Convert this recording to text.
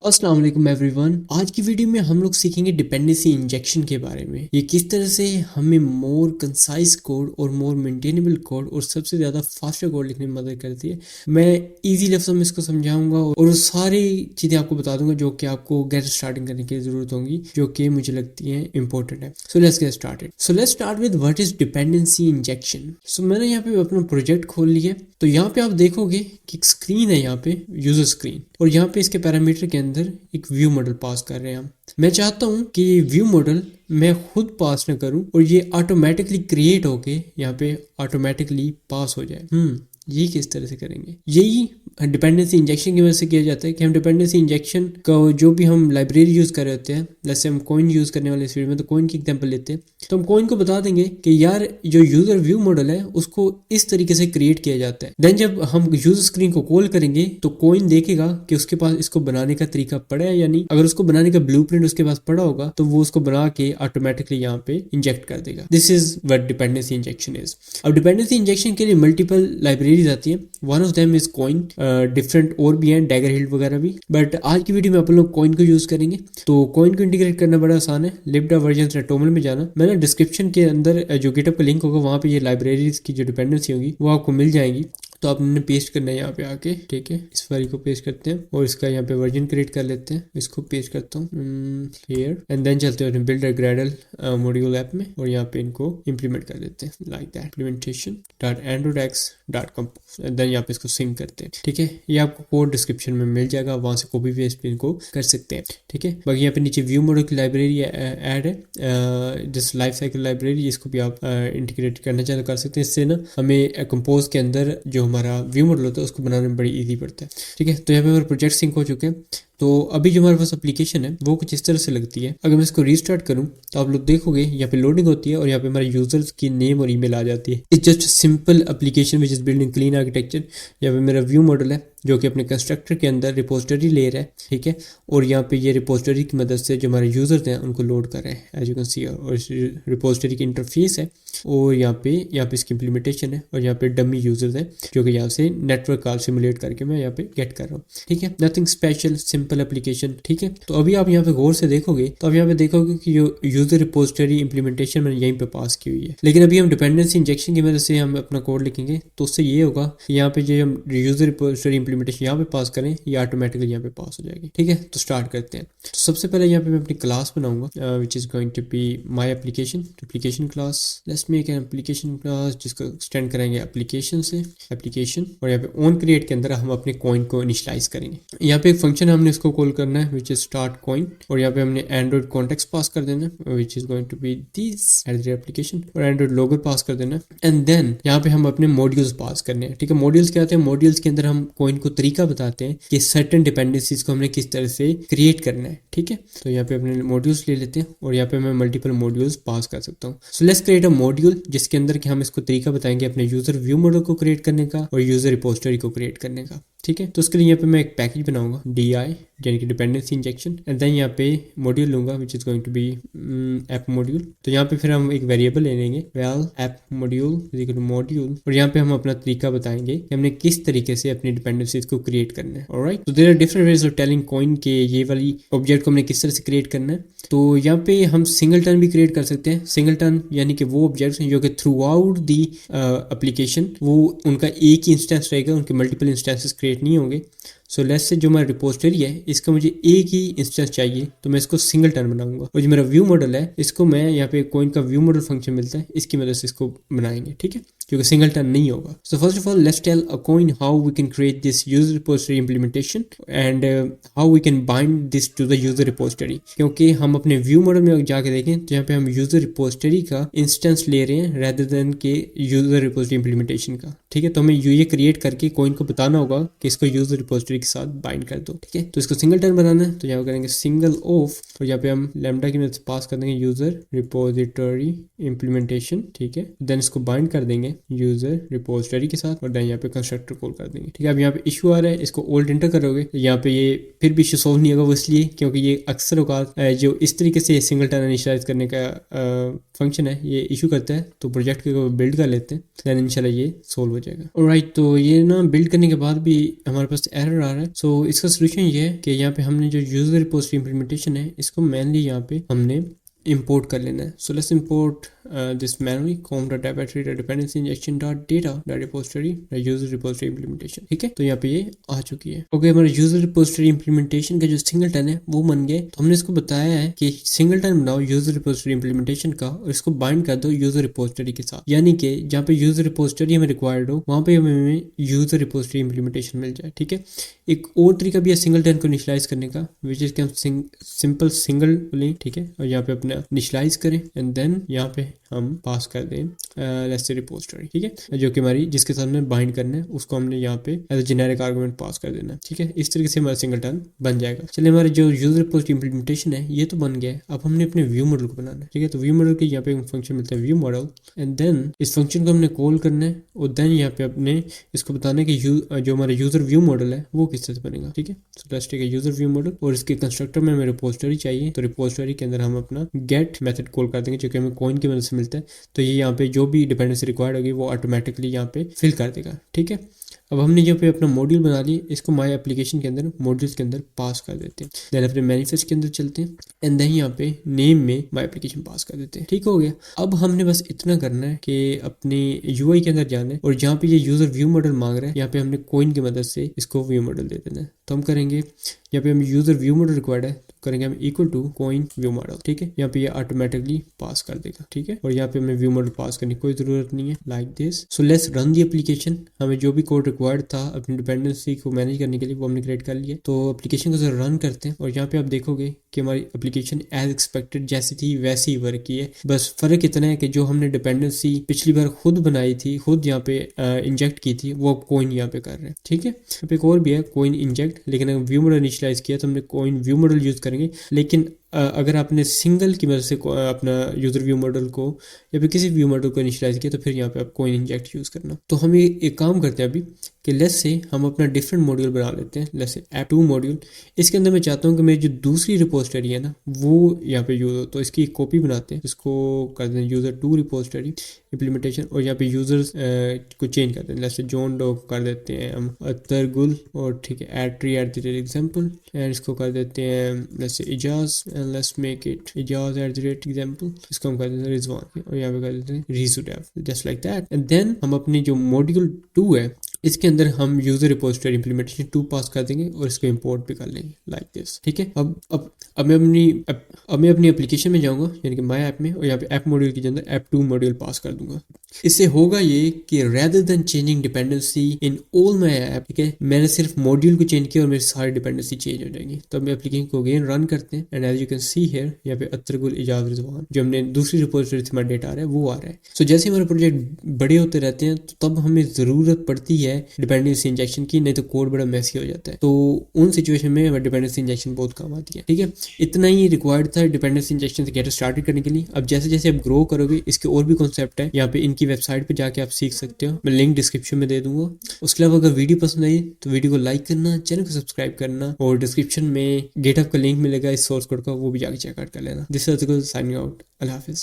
अस्सलाम वालेकुम एवरीवन। आज की वीडियो में हम लोग सीखेंगे डिपेंडेंसी इंजेक्शन के बारे में। ये किस तरह से हमें मोर कंसाइज कोड और मोर मेंटेनेबल कोड और सबसे ज़्यादा फास्टर कोड लिखने में मदद करती है। मैं इजी लफ्ज़ों में इसको समझाऊंगा और सारी चीज़ें आपको बता दूंगा जो कि आपको गेट स्टार्टिंग करने की ज़रूरत होगी, जो कि मुझे लगती है इंपॉर्टेंट है। So let's get started. So let's start with what is dependency injection. So मैंने यहाँ पे अपना प्रोजेक्ट खोल लिया। तो यहाँ पे आप देखोगे कि एक स्क्रीन है, यहाँ पे यूजर स्क्रीन, और यहाँ पे इसके पैरामीटर के अंदर एक व्यू मॉडल पास कर रहे हैं हम। मैं चाहता हूँ कि ये व्यू मॉडल मैं खुद पास ना करूँ और ये ऑटोमेटिकली क्रिएट होके यहाँ पे ऑटोमेटिकली पास हो जाए। ये किस तरह से करेंगे? यही डिपेंडेंसी इंजेक्शन की वजह से किया जाता है कि हम डिपेंडेंसी इंजेक्शन का जो भी हम लाइब्रेरी यूज़ कर रहे होते हैं, जैसे हम कोइन यूज़ करने वाले इस वीडियो में, तो कोइन की एग्जांपल लेते हैं, तो हम कोइन को बता देंगे कि यार जो यूज़र व्यू मॉडल है उसको इस तरीके से क्रिएट किया जाता है। देन जब हम यूज़र स्क्रीन को कॉल करेंगे तो कोइन देखेगा कि उसके पास इसको बनाने का तरीका पड़ा है या नहीं। अगर उसको बनाने का ब्लूप्रिंट उसके पास पड़ा होगा तो वो उसको बना के ऑटोमेटिकली यहाँ पे इंजेक्ट कर देगा। This is what dependency injection is. अब डिपेंडेंसी इंजेक्शन के लिए मल्टीपल लाइब्रेरीज आती है। One of them is coin, different और भी हैं, डैगर हिल वगैरह भी, बट आज की वीडियो में अपन लोग कॉइन को यूज करेंगे। तो कॉइन को इंटीग्रेट करना बड़ा आसान है। लिब्डा वर्जन रेटोमल में जाना, मैंने डिस्क्रिप्शन के अंदर जो गिटहब का लिंक होगा वहां पे ये लाइब्रेरीज की जो डिपेंडेंसी होगी वो आपको मिल जाएगी। तो आपने पेस्ट करना है यहाँ पे आके, ठीक है। इस फाइल को पेस्ट करते हैं और इसका यहाँ पे वर्जन क्रिएट कर लेते हैं। इसको पेस्ट करता हूँ हियर एंड देन चलते हैं बिल्डर ग्रेडल मॉड्यूल ऐप में और यहाँ पे इनको इंप्लीमेंट कर देते हैं लाइक दैट। implementation.androidx.com देन यहाँ पे इसको सिंक करते हैं, ठीक है। ये आपको कोड डिस्क्रिप्शन में मिल जाएगा, वहां से कॉपी पेस्ट भी इनको कर सकते हैं, ठीक है। बाकी यहाँ पे नीचे व्यू मॉडल की लाइब्रेरी ऐड है, जिस लाइफ साइकिल लाइब्रेरी, इसको भी आप इंटीग्रेट करना चाहे तो कर सकते हैं। इससे ना हमें कंपोज के अंदर जो हमारा व्यू मॉडल होता है उसको बनाने में बड़ी इजी पड़ता है, ठीक है। तो यहाँ पे हमारे प्रोजेक्ट सिंक हो चुके हैं। तो अभी जो हमारे पास एप्लीकेशन है वो कुछ इस तरह से लगती है। अगर मैं इसको रीस्टार्ट करूं तो आप लोग देखोगे यहाँ पे लोडिंग होती है और यहाँ पे हमारे यूजर्स की नेम और ईमेल आ जाती है। It's just simple application which is build in clean architecture. यहाँ पे मेरा व्यू मॉडल है जो कि अपने कंस्ट्रक्टर के अंदर रिपोजिटरी ले रहा है, ठीक है। और यहाँ पे ये रिपोजिटरी की मदद से जो हमारे यूजर्स हैं उनको लोड कर रहे हैं, एज यू कैन सी। और रिपोजिटरी की इंटरफेस है और यहाँ पे इसकी इम्प्लीमेंटेशन है और यहाँ पे डमी यूजर्स हैं जो कि यहाँ से नेटवर्क कॉल सिमुलेट करके मैं यहाँ पे गेट कर रहा हूँ, ठीक है। नथिंग स्पेशल, सिंपल एप्लीकेशन, ठीक है। तो अभी आप यहाँ पे गौर से देखोगे तो आप यहाँ पे देखोगे कि जो यूजर रिपोजिटरी इम्प्लीमेंटेशन मैंने यहीं पे पास की हुई है। लेकिन अभी हम डिपेंडेंसी इंजेक्शन की मदद से हम अपना कोड लिखेंगे तो उससे ये होगा कि यहाँ पे जो हम यूजर रिपोजिटरी इम्प्लीमेंटेशन यहाँ पे पास करें ये ऑटोमेटिकली यहाँ पे पास हो जाएगी, ठीक है। तो स्टार्ट करते हैं। तो सबसे पहले यहाँ पे मैं अपनी क्लास बनाऊंगा which is going to be my application class. Let's make an application class जिसको एक्सटेंड करेंगे एप्लीकेशन से एप्लीकेशन, और यहाँ पे ऑन क्रिएट के अंदर हम अपने कॉइन को इनिशियलाइज करेंगे। यहाँ पे एक फंक्शन हमने इसको कॉल करना है विच इज स्टार्ट कॉइन, और यहाँ पे हमने एंड्रॉइड कॉन्टेक्स्ट पास कर देना which is going to be this application, और एंड्रॉइड लोगो पास कर देना। एंड देन यहाँ पे हम अपने मॉड्यूल्स पास करने हैं, ठीक है। मॉड्यूल्स क्या होते हैं? मॉड्यूल्स के अंदर हम कॉइन को तरीका बताते हैं कि सर्टेन डिपेंडेंसीज को हमने किस तरह से क्रिएट करना है, ठीक है। तो यहाँ पे अपने मॉड्यूल्स ले लेते हैं और यहाँ पे मैं मल्टीपल मॉड्यूल्स पास कर सकता हूँ। So let's create a module जिसके अंदर कि हम इसको तरीका बताएंगे अपने यूजर व्यू मॉडल को क्रिएट करने का और यूजर रिपोजिटरी को क्रिएट करने का, ठीक है। तो उसके लिए यहाँ पे मैं एक पैकेज बनाऊंगा DI यानी कि डिपेंडेंसी इंजेक्शन, एंड देन यहाँ पे मॉड्यूल लूंगा which is going to be app module. तो यहाँ पे फिर हम एक वेरिएबल ले लेंगे वेल ऐप मॉड्यूल, और यहाँ पे हम अपना तरीका बताएंगे कि हमने किस तरीके से अपनी डिपेंडेंसीज को क्रिएट करना है। ऑलराइट, तो there are different ways of telling Koin के ये वाली ऑब्जेक्ट को हमने किस तरह से क्रिएट करना है। तो यहाँ पे हम सिंगलटन भी क्रिएट कर सकते हैं। सिंगलटन यानी कि वो ऑब्जेक्ट्स हैं जो कि थ्रू आउट दी एप्लीकेशन वो उनका एक ही इंस्टेंस रहेगा, उनके मल्टीपल इंस्टेंसेस क्रिएट नहीं होंगे। सो लेट्स से जो मेरा रिपोजिटरी है इसका मुझे एक ही इंस्टेंस चाहिए तो मैं इसको सिंगलटन बनाऊंगा, और जो मेरा व्यू मॉडल है इसको मैं यहाँ पे कॉइन का व्यू मॉडल फंक्शन मिलता है इसकी मदद से इसको बनाएंगे, ठीक है, क्योंकि सिंगलटन नहीं होगा। So first of all let's tell a Koin how we can create this user repository implementation and how we can bind this to the user repository. क्योंकि हम अपने व्यू मॉडल में जाके देखें तो यहाँ पे हम यूजर रिपोजिटरी का इंस्टेंस ले रहे हैं रेदर देन के यूजर रिपोजिटरी इम्प्लीमेंटेशन का, ठीक है। तो हमें ये क्रिएट करके कॉइन को बताना होगा कि इसको यूजर रिपोजिटरी के साथ बाइंड कर दो, ठीक है। तो इसको सिंगलटन बनाना है तो यहाँ करेंगे सिंगल ऑफ, और यहाँ पे हम लैम्डा की मदद से पास कर देंगे यूजर रिपोजिटरी इम्प्लीमेंटेशन, ठीक है। देन इसको बाइंड कर देंगे यूजर रिपोजिटरी के साथ और देन यहाँ पे कंस्ट्रक्टर कॉल कर देंगे। ठीक है, अब यहाँ पे इशू आ रहा है, इसको ओल्ड एंटर करोगे तो यहाँ पे ये फिर भी इशू सॉल्व नहीं होगा। वो इसलिए क्योंकि ये अक्सर औकात जो इस तरीके से सिंगलटन इनिशियलाइज करने का फंक्शन है ये इशू करता है, तो प्रोजेक्ट को बिल्ड कर लेते हैं, देन इंशाल्लाह ये सोल्व हो जाएगा। ऑलराइट, तो ये ना बिल्ड करने के बाद भी हमारे पास एरर आ रहा है। सो इसका सोल्यूशन ये है कि यहाँ पे हमने जो यूजर रिपोजिटरी इंप्लीमेंटेशन है इसको मेनली यहाँ पे हमने इंपोर्ट कर लेना है। So let's import this manually com.dependency injection.data.repository user repository implementation. ठीक है, तो यहाँ पे ये आ चुकी है। ओके, हमारा यूजर रिपोजिटरी इंप्लीमेंटेशन का जो सिंगलटन है वो बन गया। तो हमने इसको बताया है कि सिंगलटन बनाओ यूजर रिपोजिटरी इंप्लीमेंटेशन का और इसको बाइंड कर दो यूजर रिपोजिटरी के साथ, यानी कि जहाँ पे यूजर रिपोजिटरी हमें रिक्वायर्ड हो वहाँ पे हमें यूजर रिपोजिटरी इंप्लीमेंटेशन मिल जाए। ठीक है, एक और तरीका भी है सिंगलटन को इनिशियलाइज करने का, विच इज हम सिंपल सिंगल बोलें। ठीक है, और यहाँ पे अपना इनिशियलाइज करें एंड देन यहाँ पे हम पास कर दें लेट्स से रिपोजिटरी। ठीक है, जो कि हमारी जिसके साथ में बाइंड करना है उसको हमने यहाँ पे एज जेनेरिक आर्गुमेंट पास कर देना है। ठीक है, इस तरीके से हमारा सिंगलटन बन जाएगा। चलिए, हमारे जो यूजर रिपोजिटरी इंप्लीमेंटेशन है ये तो बन गया है। अब हमने अपने व्यू मॉडल को बनाना है। ठीक है, तो व्यू मॉडल के यहाँ पे फंक्शन मिलता है व्यू मॉडल एंड देन इस फंक्शन को हमने कॉल करना है और देन यहाँ पे अपने इसको बताना है कि जो हमारा यूजर व्यू मॉडल है वो किस तरह से बनेगा। ठीक है, so let's take user view model और इसके कंस्ट्रक्टर में हमें रिपोजिटरी चाहिए, तो रिपोजिटरी के अंदर हम अपना गेट मेथड कॉल कर देंगे जो कि हमें कॉइन की मदद से मिलता है। तो ये यहाँ पे जो भी डिपेंडेंसी रिक्वायर्ड होगी वो ऑटोमेटिकली यहाँ पे फिल कर देगा। ठीक है, अब हमने जो पे अपना मॉड्यूल बना लिया इसको माई एप्लीकेशन के अंदर मॉड्यूल्स के अंदर पास कर देते हैं। देन अपने मैनिफेस्ट के अंदर चलते हैं एंड देन यहाँ पे नेम में माई एप्लीकेशन पास कर देते हैं। ठीक हो गया। अब हमने बस इतना करना है कि अपनी यूआई के अंदर जाना है और जहाँ पे ये यूजर व्यू मॉडल मांग रहा है यहाँ पे हमने कॉइन की मदद से इसको व्यू मॉडल दे देना है। तो हम करेंगे यहाँ पे हम यूजर व्यू मॉडल रिक्वायर्ड है तो करेंगे हम equal to Koin view model. ठीक है, यहाँ पे ये ऑटोमेटिकली पास कर देगा। ठीक है, और यहाँ पे हमें व्यू मॉडल पास करने की कोई जरूरत नहीं है like this. So let's run the application. हमें जो भी कोड रिक्वायर्ड था अपनी डिपेंडेंसी को मैनेज करने के लिए वो हमने क्रिएट कर लिया। तो एप्लीकेशन को जरा रन करते हैं और यहाँ पे आप देखोगे कि हमारी एप्लीकेशन एज एक्सपेक्टेड जैसी थी वैसी ही वर्क की है। बस फर्क इतना है कि जो हमने डिपेंडेंसी पिछली बार खुद बनाई थी, खुद यहाँ पे इंजेक्ट की थी, वो अब कॉइन यहाँ पे कर रहे हैं। ठीक है, यहाँ पे एक और भी है कॉइन इंजेक्ट, लेकिन अगर व्यू मॉडल इनिशियलाइज किया तो हमने कॉइन व्यू मॉडल यूज करेंगे। लेकिन अगर आपने सिंगल की मदद से अपना यूजर व्यू मॉडल को या फिर किसी व्यू मॉडल को इनिशियलाइज किया तो फिर यहाँ पे आप कॉइन इंजेक्ट यूज करना। तो हम एक काम करते हैं अभी कि लेट्स से हम अपना डिफरेंट मॉड्यूल बना लेते हैं। लेट्स से ऐप 2 मॉड्यूल, इसके अंदर मैं चाहता हूँ कि मेरी जो दूसरी रिपोजिटरी है ना वो यहाँ पे यूज हो, तो इसकी एक कॉपी बनाते हैं, इसको कर दें यूजर 2 रिपोजिटरी इंप्लीमेंटेशन और यहाँ पे यूजर्स को चेंज कर देते हैं। लेट्स से जॉन डो कर देते हैं हम अतर गुल और ठीक है एट्री एग्जाम्पल एंड इसको कर देते हैं let's say Ijaz and let's make it Ijaz example, इसको हम कर देते हैं रिजवान और यहाँ पे कर देते हैं रीजुडेव just like that. And then हम अपनी जो मॉड्यूल 2 है इसके अंदर हम यूजर रिपोजिटरी इंप्लीमेंटेशन 2 पास कर देंगे और इसको इंपोर्ट भी कर लेंगे लाइक दिस। ठीक है, अब मैं अपनी एप्लीकेशन में जाऊंगा यानी कि माई ऐप में और यहाँ पे ऐप मॉड्यूल के अंदर ऐप 2 मॉड्यूल पास कर दूंगा। इससे होगा ये कि rather than changing dependency in all my app, ठीक है, मैंने सिर्फ मॉड्यूल को चेंज किया और मेरी सारी डिपेंडेंसी चेंज हो जाएगी। तो हम एप्लीकेशन को अगेन रन करते हैं and as you can see here यहाँ पे अतरगुल इजाज रिजवान जो हमने दूसरी रिपोजिटरी से हमारा डेटा आ रहा है वो आ रहा है। सो जैसे हमारे प्रोजेक्ट बड़े होते रहते हैं तो तब हमें जरूरत पड़ती है डिपेंडेंसी इंजेक्शन की, नहीं तो कोड बड़ा मैसी हो जाता है। तो उन सिचुएशन में हमारी डिपेंडेंसी इंजेक्शन बहुत काम आती है। ठीक है, इतना ही रिक्वायर्ड था डिपेंडेंसी इंजेक्शन से गेट स्टार्टेड करने के लिए। अब जैसे जैसे आप ग्रो करोगे इसके और भी कॉन्सेप्ट है, यहाँ पे इनकी वेबसाइट पे जाके आप सीख सकते हो, मैं लिंक डिस्क्रिप्शन में दे दूंगा। उसके अलावा अगर वीडियो पसंद आई तो वीडियो को लाइक करना, चैनल को सब्सक्राइब करना और डिस्क्रिप्शन में गेटअप का लिंक मिलेगा इस सोर्स कोड का, वो भी जाके चेकआउट कर लेना। This is signing out. Allah Hafiz.